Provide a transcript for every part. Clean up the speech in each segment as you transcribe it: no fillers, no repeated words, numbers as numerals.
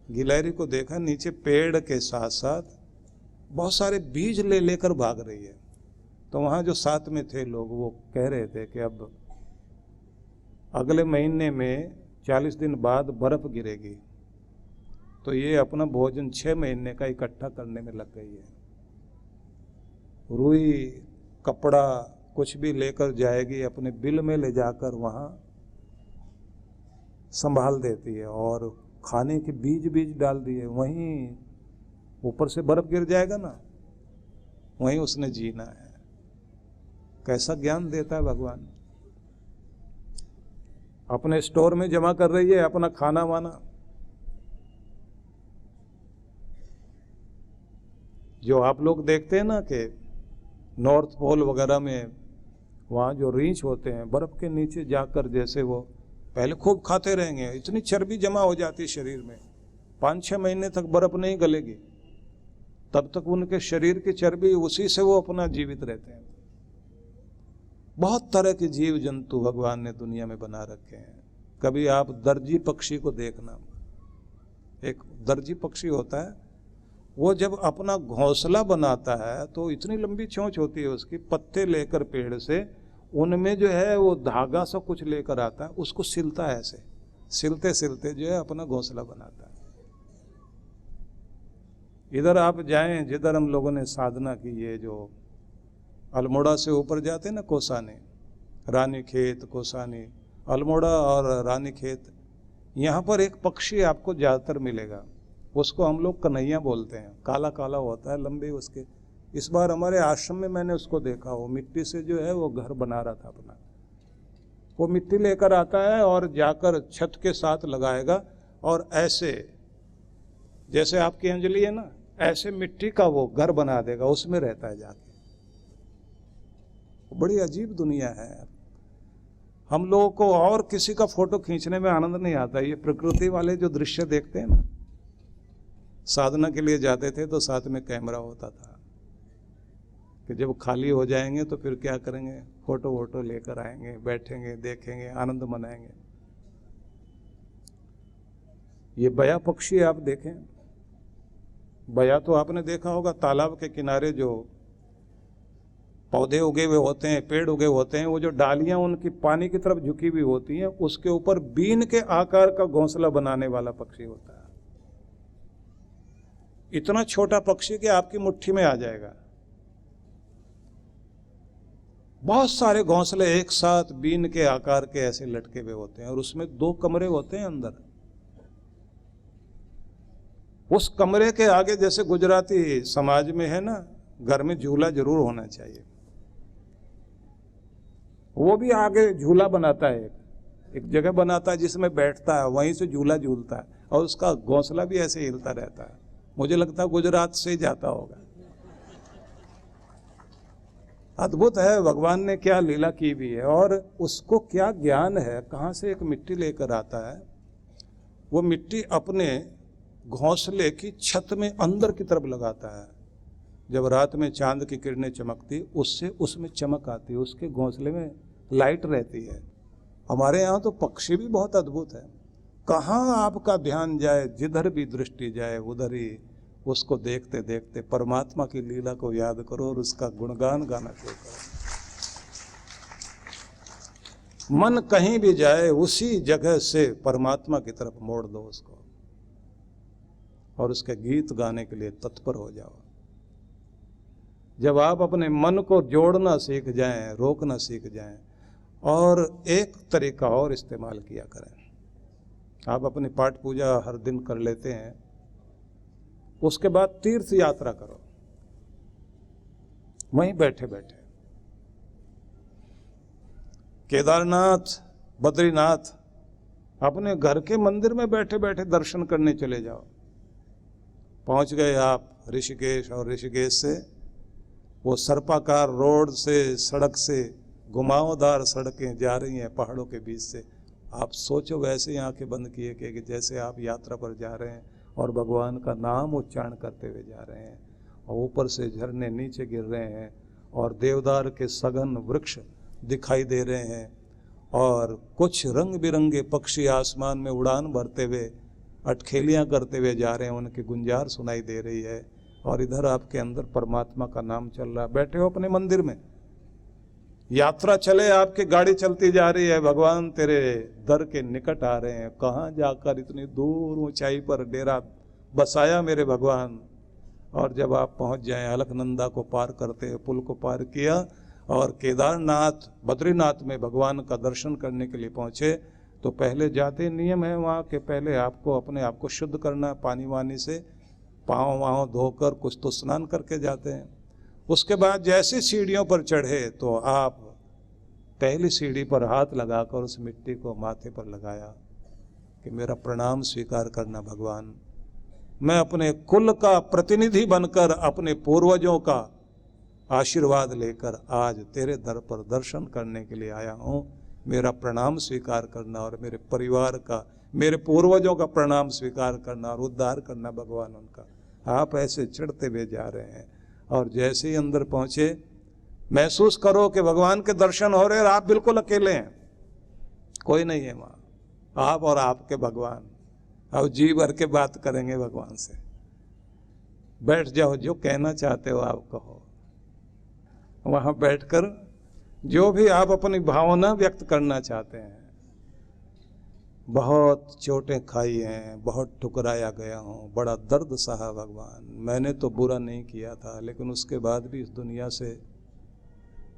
गिलहरी को देखा नीचे पेड़ के साथ साथ बहुत सारे बीज ले लेकर भाग रही है। तो वहाँ जो साथ में थे लोग वो कह रहे थे कि अब अगले महीने में 40 दिन बाद बर्फ गिरेगी, तो ये अपना भोजन 6 महीने का इकट्ठा करने में लग गई है। रुई कपड़ा कुछ भी लेकर जाएगी, अपने बिल में ले जाकर वहाँ संभाल देती है और खाने के बीज डाल दिए, वहीं ऊपर से बर्फ गिर जाएगा ना, वहीं उसने जीना है। कैसा ज्ञान देता है भगवान। अपने स्टोर में जमा कर रही है अपना खाना वाना। जो आप लोग देखते हैं ना कि नॉर्थ पोल वगैरह में वहाँ जो रीछ होते हैं, बर्फ के नीचे जाकर जैसे वो पहले खूब खाते रहेंगे, इतनी चर्बी जमा हो जाती है शरीर में, 5-6 महीने तक बर्फ नहीं गलेगी, तब तक उनके शरीर की चर्बी, उसी से वो अपना जीवित रहते हैं। बहुत तरह के जीव जंतु भगवान ने दुनिया में बना रखे हैं। कभी आप दर्जी पक्षी को देखना, एक दर्जी पक्षी होता है, वो जब अपना घोंसला बनाता है तो इतनी लंबी चोंच होती है उसकी, पत्ते लेकर पेड़ से उनमें जो है वो धागा सा कुछ लेकर आता है, उसको सिलता है, ऐसे सिलते सिलते जो है अपना घोंसला बनाता है। इधर आप जाएं जिधर हम लोगों ने साधना की, ये जो अल्मोड़ा से ऊपर जाते हैं ना, कोसानी, रानीखेत, कोसानी, अल्मोड़ा और रानीखेत, यहाँ पर एक पक्षी आपको ज़्यादातर मिलेगा, उसको हम लोग कन्हैया बोलते हैं, काला काला होता है, लंबी उसके। इस बार हमारे आश्रम में मैंने उसको देखा, वो मिट्टी से जो है वो घर बना रहा था अपना। वो मिट्टी लेकर आता है और जाकर छत के साथ लगाएगा और ऐसे जैसे आपकी अंजलि है ना, ऐसे मिट्टी का वो घर बना देगा, उसमें रहता है जाके। बड़ी अजीब दुनिया है। हम लोगों को और किसी का फोटो खींचने में आनंद नहीं आता। ये प्रकृति वाले जो दृश्य देखते हैं ना, साधना के लिए जाते थे तो साथ में कैमरा होता था कि जब खाली हो जाएंगे तो फिर क्या करेंगे, फोटो वोटो लेकर आएंगे, बैठेंगे, देखेंगे, आनंद मनाएंगे। ये बया पक्षी आप देखें, बया तो आपने देखा होगा, तालाब के किनारे जो पौधे उगे हुए होते हैं, पेड़ उगे होते हैं, वो जो डालियां उनकी पानी की तरफ झुकी हुई होती हैं, उसके ऊपर बीन के आकार का घोंसला बनाने वाला पक्षी होता है। इतना छोटा पक्षी कि आपकी मुट्ठी में आ जाएगा। बहुत सारे घोंसले एक साथ बीन के आकार के ऐसे लटके हुए होते हैं और उसमें 2 कमरे होते हैं अंदर। उस कमरे के आगे, जैसे गुजराती समाज में है ना, घर में झूला जरूर होना चाहिए, वो भी आगे झूला बनाता है, एक जगह बनाता है जिसमें बैठता है, वहीं से झूला झूलता है और उसका घोंसला भी ऐसे हिलता रहता है। मुझे लगता है गुजरात से ही जाता होगा। अद्भुत है, भगवान ने क्या लीला की भी है और उसको क्या ज्ञान है, कहाँ से एक मिट्टी लेकर आता है। वो मिट्टी अपने घोंसले की छत में अंदर की तरफ लगाता है। जब रात में चांद की किरणें चमकती, उससे उसमें चमक आती है, उसके घोंसले में लाइट रहती है। हमारे यहाँ तो पक्षी भी बहुत अद्भुत है। कहाँ आपका ध्यान जाए, जिधर भी दृष्टि जाए उधर ही उसको देखते देखते परमात्मा की लीला को याद करो और उसका गुणगान गाना शुरू करो। मन कहीं भी जाए उसी जगह से परमात्मा की तरफ मोड़ दो उसको और उसके गीत गाने के लिए तत्पर हो जाओ। जब आप अपने मन को जोड़ना सीख जाएं, रोकना सीख जाएं, और एक तरीका और इस्तेमाल किया करें। आप अपनी पाठ पूजा हर दिन कर लेते हैं, उसके बाद तीर्थ यात्रा करो, वहीं बैठे बैठे केदारनाथ, बद्रीनाथ, अपने घर के मंदिर में बैठे बैठे दर्शन करने चले जाओ। पहुंच गए आप ऋषिकेश, और ऋषिकेश से वो सर्पाकार रोड से, सड़क से घुमावदार सड़कें जा रही हैं पहाड़ों के बीच से। आप सोचो वैसे ही आंखें बंद किए कि जैसे आप यात्रा पर जा रहे हैं और भगवान का नाम उच्चारण करते हुए जा रहे हैं, और ऊपर से झरने नीचे गिर रहे हैं और देवदार के सघन वृक्ष दिखाई दे रहे हैं और कुछ रंग बिरंगे पक्षी आसमान में उड़ान भरते हुए अटखेलियाँ करते हुए जा रहे हैं, उनकी गुंजार सुनाई दे रही है, और इधर आपके अंदर परमात्मा का नाम चल रहा है। बैठे हो अपने मंदिर में, यात्रा चले, आपकी गाड़ी चलती जा रही है, भगवान तेरे दर के निकट आ रहे हैं। कहाँ जाकर इतनी दूर ऊंचाई पर डेरा बसाया मेरे भगवान। और जब आप पहुंच जाएं, अलकनंदा को पार करते हैं, पुल को पार किया और केदारनाथ बद्रीनाथ में भगवान का दर्शन करने के लिए पहुंचे, तो पहले जाते नियम है वहाँ के, पहले आपको अपने आप को शुद्ध करना, पानी वानी से पाँव वाँव धोकर कुछ तो स्नान करके जाते हैं। उसके बाद जैसे सीढ़ियों पर चढ़े तो आप पहली सीढ़ी पर हाथ लगाकर उस मिट्टी को माथे पर लगाया कि मेरा प्रणाम स्वीकार करना भगवान। मैं अपने कुल का प्रतिनिधि बनकर अपने पूर्वजों का आशीर्वाद लेकर आज तेरे दर पर दर्शन करने के लिए आया हूँ। मेरा प्रणाम स्वीकार करना और मेरे परिवार का, मेरे पूर्वजों का प्रणाम स्वीकार करना और उद्धार करना भगवान उनका। आप ऐसे चढ़ते हुए जा रहे हैं और जैसे ही अंदर पहुंचे, महसूस करो कि भगवान के दर्शन हो रहे हैं और आप बिल्कुल अकेले हैं, कोई नहीं है वहाँ, आप और आपके भगवान। अब जी भर के बात करेंगे भगवान से। बैठ जाओ, जो कहना चाहते हो आप कहो। वहाँ बैठकर जो भी आप अपनी भावना व्यक्त करना चाहते हैं। बहुत चोटें खाई हैं, बहुत ठुकराया गया हूँ, बड़ा दर्द सहा भगवान। मैंने तो बुरा नहीं किया था, लेकिन उसके बाद भी इस दुनिया से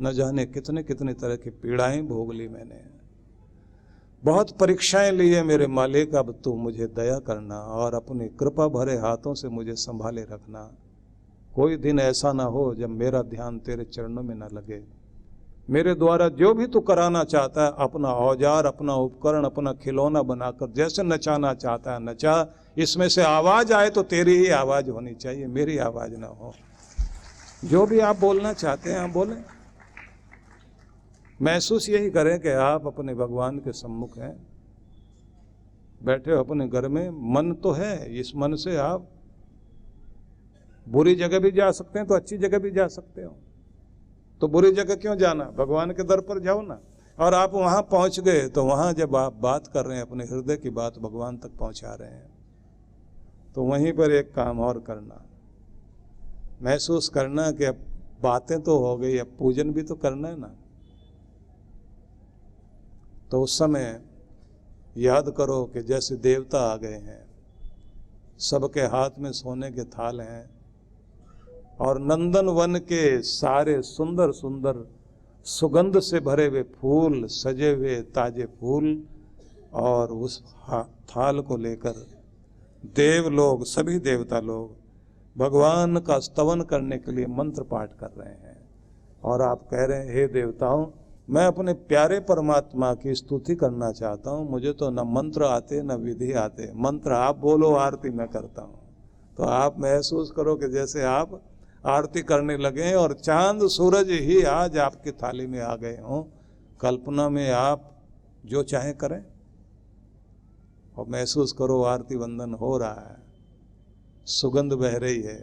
न जाने कितने कितने तरह की पीड़ाएं भोग ली मैंने। बहुत परीक्षाएं ली है मेरे मालिक। अब तू मुझे दया करना और अपनी कृपा भरे हाथों से मुझे संभाले रखना। कोई दिन ऐसा ना हो जब मेरा ध्यान तेरे चरणों में ना लगे। मेरे द्वारा जो भी तू कराना चाहता है, अपना औजार, अपना उपकरण, अपना खिलौना बनाकर जैसे नचाना चाहता है नचा। इसमें से आवाज आए तो तेरी ही आवाज होनी चाहिए, मेरी आवाज ना हो। जो भी आप बोलना चाहते हैं आप बोलें। महसूस यही करें कि आप अपने भगवान के सम्मुख हैं, बैठे हो अपने घर में। मन तो है, इस मन से आप बुरी जगह भी जा सकते हैं तो अच्छी जगह भी जा सकते हो। तो बुरी जगह क्यों जाना, भगवान के दर पर जाओ ना। और आप वहां पहुंच गए तो वहां जब आप बात कर रहे हैं, अपने हृदय की बात भगवान तक पहुंचा रहे हैं, तो वहीं पर एक काम और करना, महसूस करना कि अब बातें तो हो गई, अब पूजन भी तो करना है ना। तो उस समय याद करो कि जैसे देवता आ गए हैं, सबके हाथ में सोने के थाल हैं और नंदन वन के सारे सुंदर सुंदर सुगंध से भरे हुए फूल, सजे हुए ताजे फूल, और उस थाल को लेकर देव लोग, सभी देवता लोग भगवान का स्तवन करने के लिए मंत्र पाठ कर रहे हैं। और आप कह रहे हैं, हे देवताओं, मैं अपने प्यारे परमात्मा की स्तुति करना चाहता हूँ। मुझे तो न मंत्र आते न विधि आते, मंत्र आप बोलो, आरती मैं करता हूँ। तो आप महसूस करो कि जैसे आप आरती करने लगे और चांद सूरज ही आज आपकी थाली में आ गए हों। कल्पना में आप जो चाहें करें और महसूस करो आरती वंदन हो रहा है, सुगंध बह रही है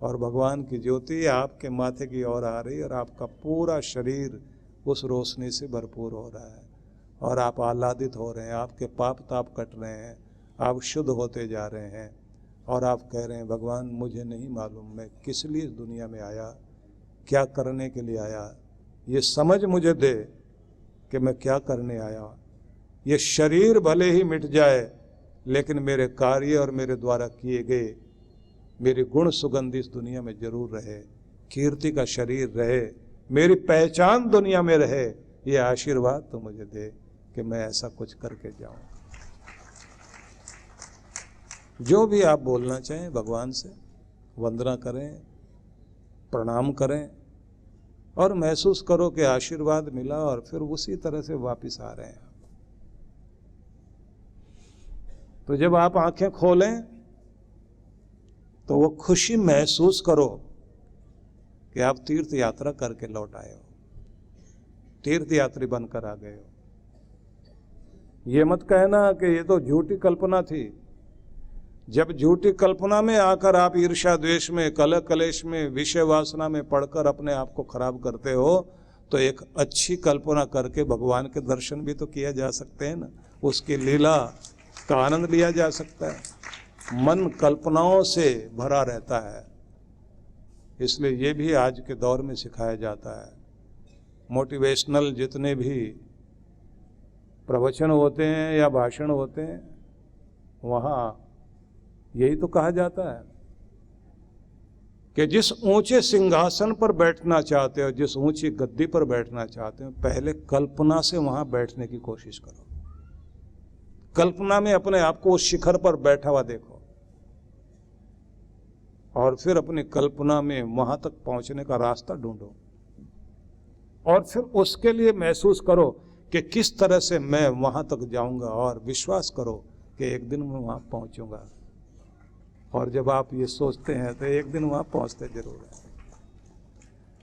और भगवान की ज्योति आपके माथे की ओर आ रही है और आपका पूरा शरीर उस रोशनी से भरपूर हो रहा है और आप आह्लादित हो रहे हैं। आपके पाप ताप कट रहे हैं, आप शुद्ध होते जा रहे हैं और आप कह रहे हैं, भगवान मुझे नहीं मालूम मैं किस लिए इस दुनिया में आया, क्या करने के लिए आया, ये समझ मुझे दे कि मैं क्या करने आया। ये शरीर भले ही मिट जाए, लेकिन मेरे कार्य और मेरे द्वारा किए गए मेरे गुण सुगंध इस दुनिया में जरूर रहे, कीर्ति का शरीर रहे, मेरी पहचान दुनिया में रहे। ये आशीर्वाद तो मुझे दे कि मैं ऐसा कुछ करके जाऊं। जो भी आप बोलना चाहें भगवान से, वंदना करें, प्रणाम करें और महसूस करो कि आशीर्वाद मिला और फिर उसी तरह से वापस आ रहे हैं। तो जब आप आंखें खोलें तो वो खुशी महसूस करो कि आप तीर्थ यात्रा करके लौट आए हो, तीर्थ यात्री बनकर आ गए हो। ये मत कहना कि ये तो झूठी कल्पना थी। जब झूठी कल्पना में आकर आप ईर्ष्या द्वेष में, कलह कलेश में, विषय वासना में पड़कर अपने आप को खराब करते हो, तो एक अच्छी कल्पना करके भगवान के दर्शन भी तो किया जा सकते हैं ना। उसकी लीला का आनंद लिया जा सकता है। मन कल्पनाओं से भरा रहता है, इसलिए ये भी आज के दौर में सिखाया जाता है। मोटिवेशनल जितने भी प्रवचन होते हैं या भाषण होते हैं, वहाँ यही तो कहा जाता है कि जिस ऊंचे सिंहासन पर बैठना चाहते हो, जिस ऊंची गद्दी पर बैठना चाहते हो, पहले कल्पना से वहां बैठने की कोशिश करो। कल्पना में अपने आप को उस शिखर पर बैठा हुआ देखो, और फिर अपनी कल्पना में वहां तक पहुंचने का रास्ता ढूंढो, और फिर उसके लिए महसूस करो कि किस तरह से मैं वहां तक जाऊंगा, और विश्वास करो कि एक दिन मैं वहां पहुंचूंगा। और जब आप ये सोचते हैं तो एक दिन वहां पहुंचते जरूर हैं।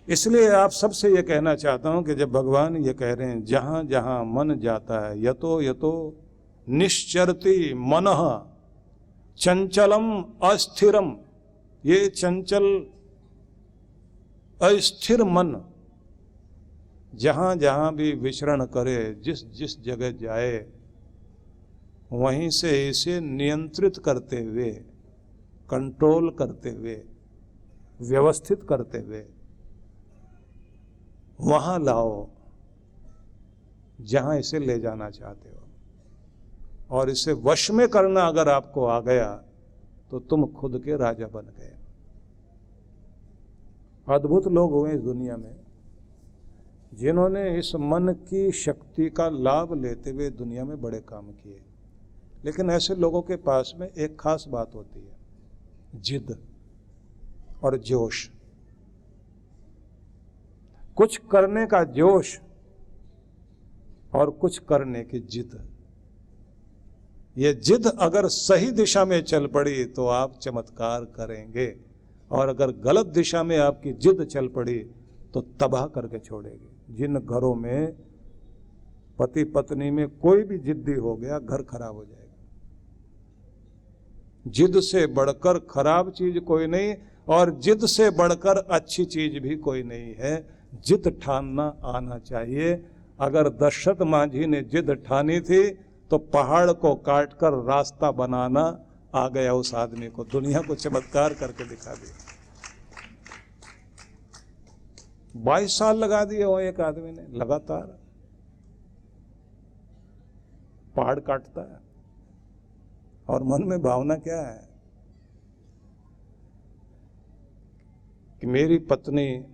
इसलिए आप सबसे ये कहना चाहता हूं कि जब भगवान ये कह रहे हैं जहां जहां मन जाता है, यतो यतो निश्चरति मनः चंचलम अस्थिरम, ये चंचल अस्थिर मन जहां जहां भी विचरण करे, जिस जिस जगह जाए, वहीं से इसे नियंत्रित करते हुए, कंट्रोल करते हुए, व्यवस्थित करते हुए वहां लाओ जहां इसे ले जाना चाहते हो। और इसे वश में करना अगर आपको आ गया तो तुम खुद के राजा बन गए। अद्भुत लोग हुए इस दुनिया में जिन्होंने इस मन की शक्ति का लाभ लेते हुए दुनिया में बड़े काम किए। लेकिन ऐसे लोगों के पास में एक खास बात होती है, जिद और जोश। कुछ करने का जोश और कुछ करने की जिद। ये जिद अगर सही दिशा में चल पड़ी तो आप चमत्कार करेंगे, और अगर गलत दिशा में आपकी जिद चल पड़ी तो तबाह करके छोड़ेगी। जिन घरों में पति पत्नी में कोई भी जिद्दी हो गया, घर खराब हो जाएगा। जिद से बढ़कर खराब चीज कोई नहीं, और जिद से बढ़कर अच्छी चीज भी कोई नहीं है। जिद ठानना आना चाहिए। अगर दशरथ मांझी ने जिद ठानी थी तो पहाड़ को काटकर रास्ता बनाना आ गया उस आदमी को। दुनिया को चमत्कार करके दिखा दिया। 22 साल लगा दिए वो एक आदमी ने, लगातार पहाड़ काटता है। और मन में भावना क्या है कि मेरी पत्नी,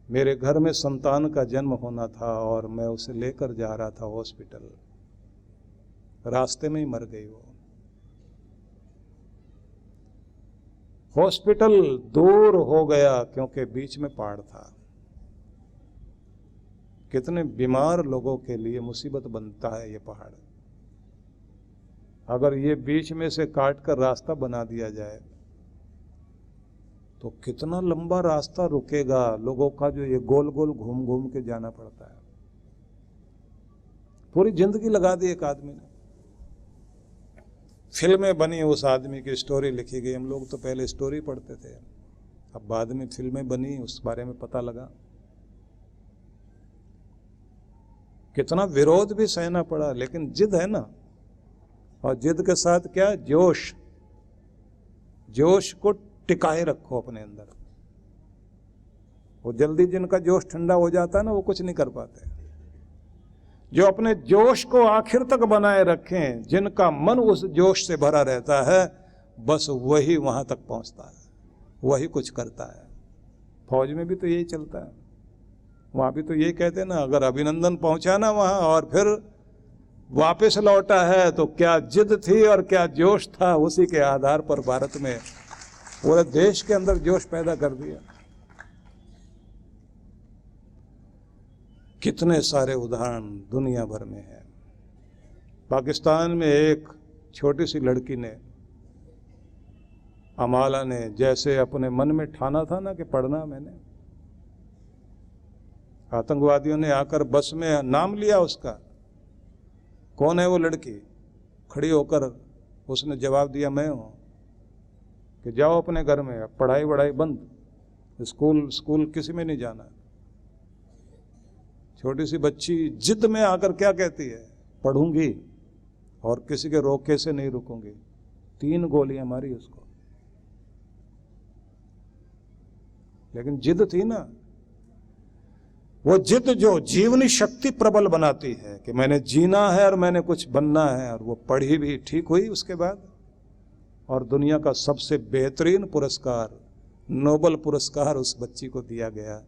मेरे घर में संतान का जन्म होना था और मैं उसे लेकर जा रहा था हॉस्पिटल, रास्ते में ही मर गई वो। हॉस्पिटल दूर हो गया क्योंकि बीच में पहाड़ था। कितने बीमार लोगों के लिए मुसीबत बनता है ये पहाड़। अगर ये बीच में से काट कर रास्ता बना दिया जाए तो कितना लंबा रास्ता रुकेगा लोगों का, जो ये गोल गोल घूम घूम के जाना पड़ता है। पूरी जिंदगी लगा दी एक आदमी ने। फिल्में बनी, उस आदमी की स्टोरी लिखी गई। हम लोग तो पहले स्टोरी पढ़ते थे, अब बाद में फिल्में बनी, उस बारे में पता लगा। कितना विरोध भी सहना पड़ा, लेकिन जिद है ना। और जिद के साथ क्या, जोश। जोश को टिकाए रखो अपने अंदर। वो जल्दी जिनका जोश ठंडा हो जाता है ना, वो कुछ नहीं कर पाते। जो अपने जोश को आखिर तक बनाए रखें, जिनका मन उस जोश से भरा रहता है, बस वही वहां तक पहुंचता है, वही कुछ करता है। फौज में भी तो यही चलता है। वहां भी तो यही कहते हैं ना, अगर अभिनंदन पहुंचा ना वहां और फिर वापस लौटा है तो क्या जिद थी और क्या जोश था, उसी के आधार पर भारत में पूरे देश के अंदर जोश पैदा कर दिया। कितने सारे उदाहरण दुनिया भर में हैं। पाकिस्तान में एक छोटी सी लड़की ने, अमाला ने, जैसे अपने मन में ठाना था ना कि पढ़ना मैंने, आतंकवादियों ने आकर बस में नाम लिया उसका, कौन है वो लड़की, खड़ी होकर उसने जवाब दिया मैं हूं, कि जाओ अपने घर में, पढ़ाई वढ़ाई बंद, स्कूल किसी में नहीं जाना। छोटी सी बच्ची जिद में आकर क्या कहती है, पढ़ूंगी और किसी के रोके से नहीं रुकूंगी। 3 गोलियां मारी उसको, लेकिन जिद थी ना, वो जिद जो जीवनी शक्ति प्रबल बनाती है कि मैंने जीना है और मैंने कुछ बनना है। और वो पढ़ी भी, ठीक हुई उसके बाद, और दुनिया का सबसे बेहतरीन पुरस्कार, नोबेल पुरस्कार उस बच्ची को दिया गया।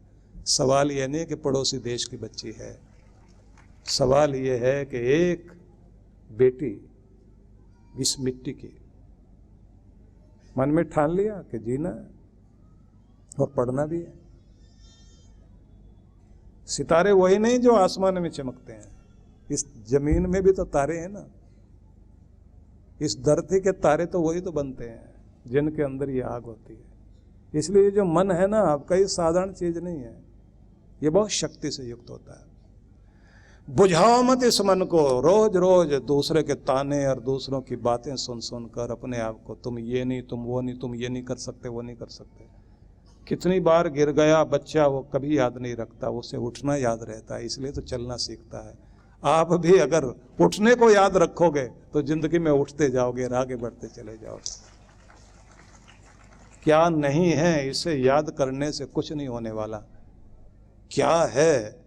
सवाल यह नहीं कि पड़ोसी देश की बच्ची है, सवाल यह है कि एक बेटी इस मिट्टी की मन में ठान लिया कि जीना है और पढ़ना भी है। सितारे वही नहीं जो आसमान में चमकते हैं, इस जमीन में भी तो तारे हैं ना। इस धरती के तारे तो वही तो बनते हैं जिनके अंदर ये आग होती है। इसलिए जो मन है ना आपका, ये साधारण चीज नहीं है, ये बहुत शक्ति से युक्त होता है। बुझाओ मत इस मन को रोज रोज दूसरे के ताने और दूसरों की बातें सुन सुन कर अपने आप को, तुम ये नहीं, तुम वो नहीं, तुम ये नहीं कर सकते, वो नहीं कर सकते। कितनी बार गिर गया बच्चा, वो कभी याद नहीं रखता, उसे उठना याद रहता है, इसलिए तो चलना सीखता है। आप भी अगर उठने को याद रखोगे तो जिंदगी में उठते जाओगे और आगे बढ़ते चले जाओगे। क्या नहीं है इसे याद करने से कुछ नहीं होने वाला, क्या है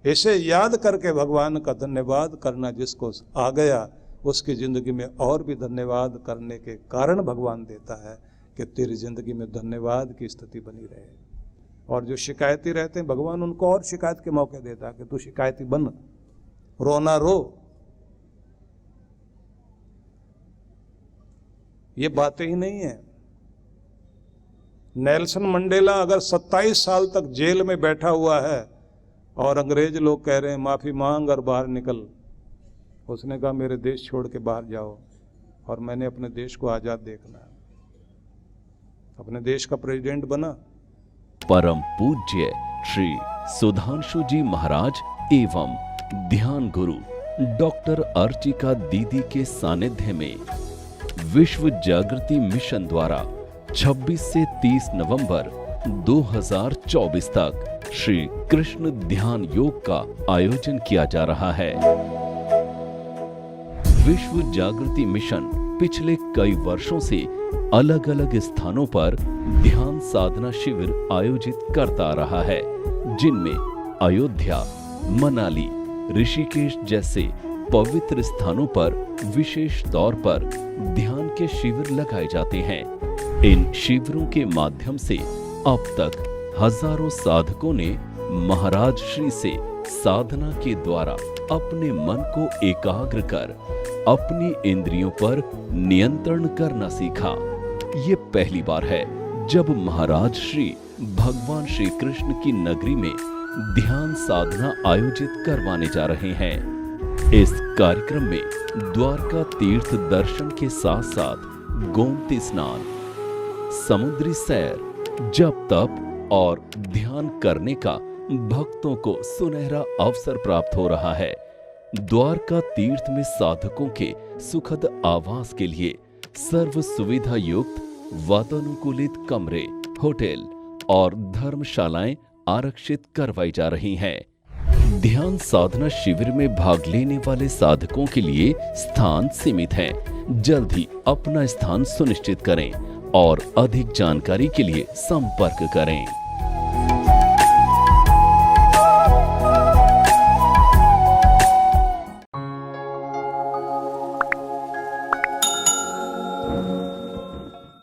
इसे याद करके भगवान का धन्यवाद करना। जिसको आ गया उसकी जिंदगी में और भी धन्यवाद करने के कारण भगवान देता है कि तेरी जिंदगी में धन्यवाद की स्थिति बनी रहे। और जो शिकायती रहते हैं भगवान उनको और शिकायत के मौके देता है कि तू शिकायती बन, रोना रो। ये बातें ही नहीं है। नेल्सन मंडेला अगर 27 साल तक जेल में बैठा हुआ है और अंग्रेज लोग कह रहे हैं माफी मांग और बाहर निकल, उसने कहा मेरे देश छोड़ के बाहर जाओ और मैंने अपने देश को आजाद देखना है। अपने देश का प्रेसिडेंट बना। परम पूज्य श्री सुधांशु जी महाराज एवं ध्यान गुरु डॉक्टर अर्चिका दीदी के सानिध्य में विश्व जागृति मिशन द्वारा 26 से 30 नवंबर 2024 तक श्री कृष्ण ध्यान योग का आयोजन किया जा रहा है। विश्व जागृति मिशन पिछले कई वर्षों से अलग अलग स्थानों पर ध्यान साधना शिविर आयोजित करता रहा है, जिनमें अयोध्या, मनाली, ऋषिकेश जैसे पवित्र स्थानों पर विशेष तौर पर ध्यान के शिविर लगाए जाते हैं। इन शिविरों के माध्यम से अब तक हजारों साधकों ने महाराज श्री से साधना के द्वारा अपने मन को एकाग्र कर अपनी इंद्रियों पर नियंत्रण करना सीखा। ये पहली बार है जब महाराज श्री भगवान श्री कृष्ण की नगरी में ध्यान साधना आयोजित करवाने जा रहे हैं। इस कार्यक्रम में द्वारका तीर्थ दर्शन के साथ साथ गोमती स्नान, समुद्री सैर, जप तप और ध्यान करने का भक्तों को सुनहरा अवसर प्राप्त हो रहा है। द्वारका तीर्थ में साधकों के सुखद आवास के लिए सर्व सुविधा युक्त वातानुकूलित कमरे, होटल और धर्मशालाएं आरक्षित करवाई जा रही हैं। ध्यान साधना शिविर में भाग लेने वाले साधकों के लिए स्थान सीमित है। जल्द ही अपना स्थान सुनिश्चित करें और अधिक जानकारी के लिए संपर्क करें।